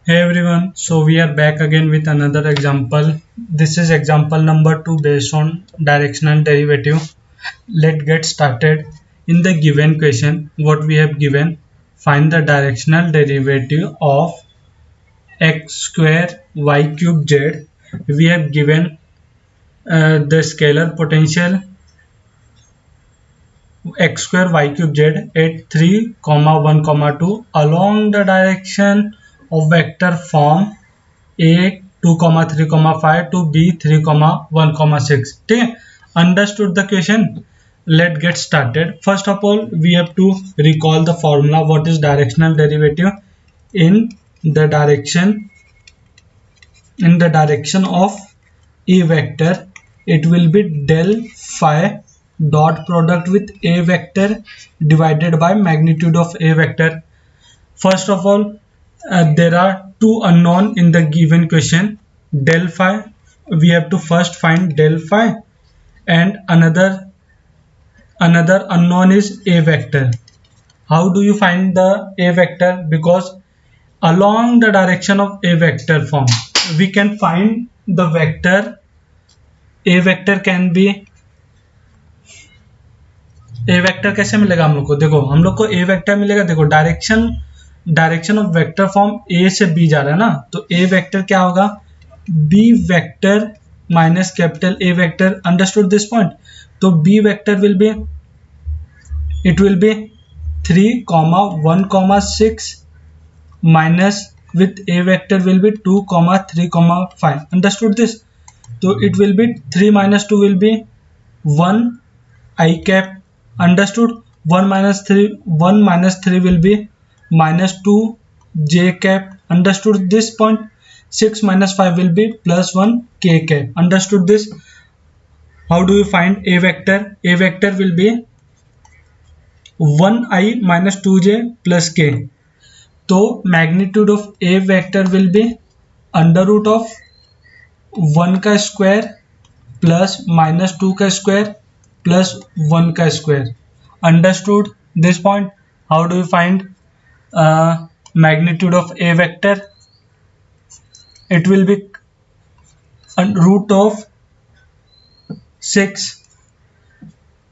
Hey everyone, so we are back again with another example. This is example number 2 based on directional derivative. Let's get started. In the given question, what we have given, find the directional derivative of x square y cube z. We have given the scalar potential x square y cube z at 3, 1, 2 along the direction of vector form a 2, 3, 5 to b 3, 1, 6. ठीक है, understood the question. Let's get started. First of all, we have to recall the formula. What is directional derivative? In the direction of a vector, it will be del phi dot product with a vector divided by magnitude of a vector. First of all, there are two unknown in the given question. Del phi, we have to first find del phi, and another unknown is a vector. How do you find the a vector? Because along the direction of a vector form, we can find the vector. A vector can be, A vector कैसे मिलेगा हम लोग को? देखो, हम लोग को ए vector मिलेगा. देखो, डायरेक्शन ऑफ वेक्टर फॉर्म ए से बी जा रहा है ना, तो ए वेक्टर क्या होगा? B vector minus capital A vector. Understood this point? तो B vector will be 3, 1, 6 minus with a vector will be 2, 3, 5. Understood this? So it will be 3 minus 2 will be 1 I cap. Understood? 1 minus 3 will be minus 2 j cap. Understood this point? 6 minus 5 will be plus 1 k cap. Understood this? How do you find a vector? A vector will be 1i minus 2j plus k. तो magnitude of A vector will be under root of 1 का square plus minus 2 का square plus 1 का square. Understood this point? How do you find magnitude of A vector? It will be root of 6.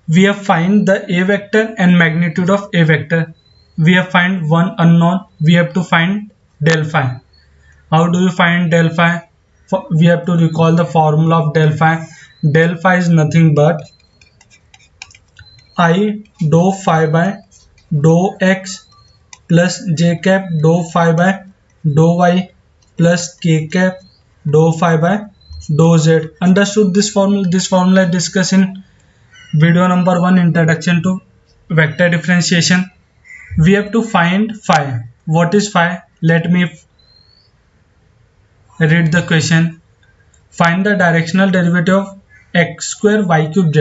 We have find the a vector and magnitude of a vector. We have find one unknown. We have to find del phi. How do you find del phi? We have to recall the formula of del phi. Del phi is nothing but I dou phi by dou x plus j cap dou phi by dou y plus k cap dou phi by dou z. Understood this formula? This formula is discussed in video number 1, introduction to vector differentiation. We have to find phi. What is phi? Let me read the question. Find the directional derivative of x square y cube z.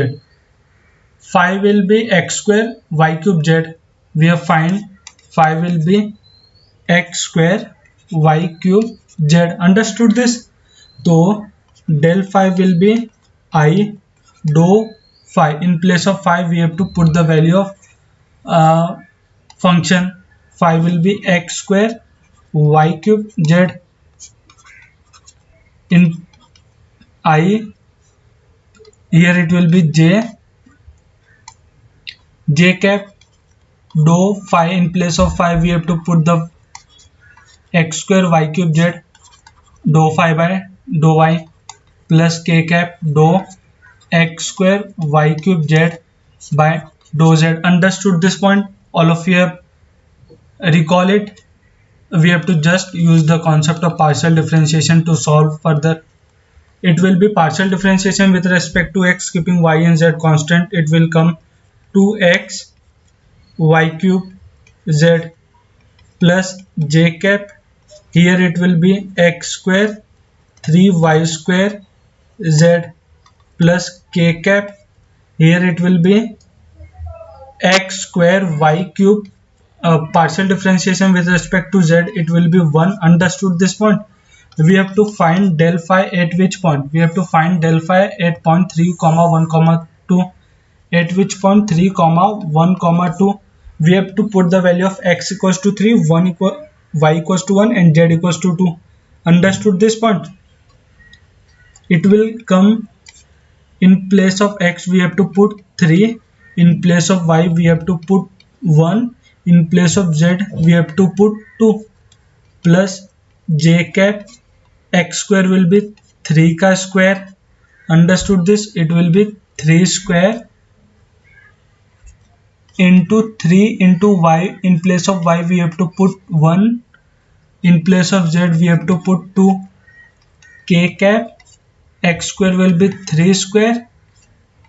Phi will be x square y cube z. We have find phi will be x square y cube z. Understood this? So del phi will be I dou phi. In place of phi we have to put the value of function. Phi will be x square y cube z. In I, here it will be j cap dou phi. In place of phi we have to put the x square y cube z dou phi by dou y plus k cap dou x square y cube z by dou z. Understood this point? All of you have recall it. We have to just use the concept of partial differentiation to solve further. It will be partial differentiation with respect to x, keeping y and z constant. It will come 2x y cube z plus j cap. Here it will be x square 3y square z plus k cap. Here it will be x square y cube. Partial differentiation with respect to z, it will be 1. Understood this point? We have to find del phi at which point? We have to find del phi at point 3, 1, 2. At which point? 3, 1, 2. We have to put the value of x equals to 3, y equals to 1 and z equals to 2. Understood this point? It will come in place of x we have to put 3, in place of y we have to put 1, in place of z we have to put 2, plus j cap x square will be 3 ka square. Understood this? It will be 3 square into 3 into y. In place of y we have to put 1, in place of z we have to put 2. K cap x square will be 3 square,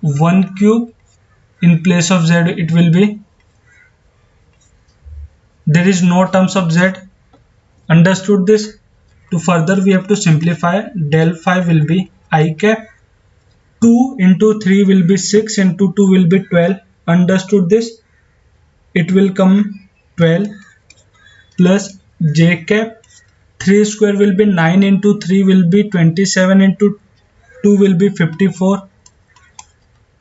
1 cube. In place of z it will be, there is no terms of z. Understood this? To further we have to simplify. Del phi will be I cap, 2 into 3 will be 6, into 2 will be 12. Understood this? It will come 12 plus j cap, 3 square will be 9, into 3 will be 27, into 2 will be 54.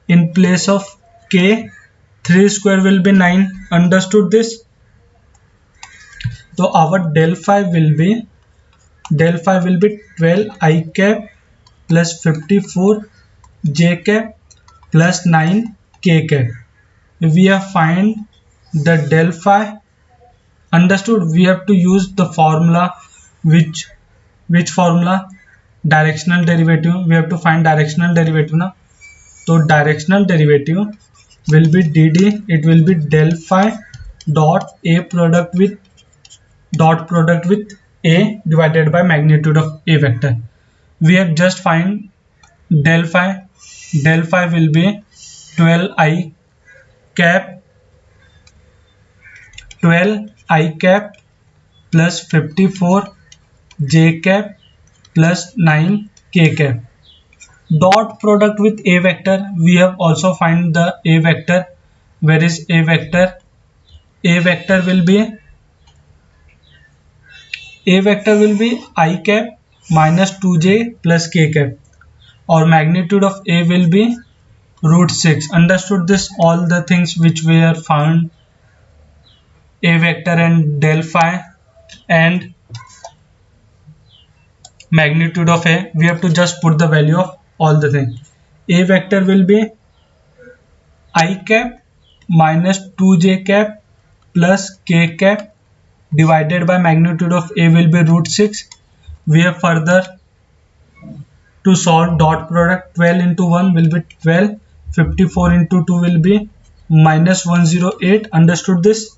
In place of k, 3 square will be 9. Understood this? So our del phi will be 12 I cap plus 54 j cap plus 9 k cap. We have find the del phi. Understood? We have to use the formula. Which formula? Directional derivative. We have to find directional derivative now. So directional derivative will be dd. It will be del phi dot a product with a divided by magnitude of a vector. We have just find del phi. Del phi will be 12 I cap plus 54 j cap plus 9 k cap. Dot product with a vector. We have also find the a vector. Where is a vector? A vector will be I cap minus 2j plus k cap, or magnitude of a will be root 6. Understood this? All the things which we have found, a vector and del phi and magnitude of a, we have to just put the value of all the things. A vector will be I cap minus 2j cap plus k cap divided by magnitude of a will be root 6. We have further to solve dot product. 12 into 1 will be 12, 54 into 2 will be minus 108. Understood this?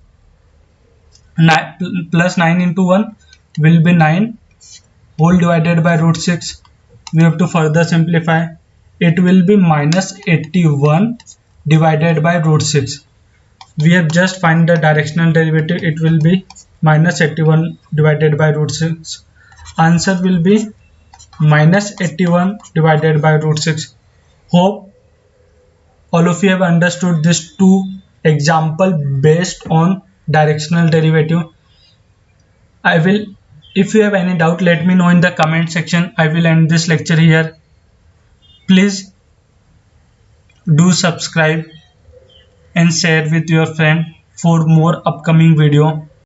9 plus 9 into 1 will be 9, whole divided by root 6. We have to further simplify. It will be minus 81 divided by root 6. We have just find the directional derivative. It will be minus 81 divided by root 6. Answer will be minus 81 divided by root 6. Hope all of you have understood this two example based on directional derivative. If you have any doubt, let me know in the comment section. I will end this lecture here. Please do subscribe and share with your friend for more upcoming video.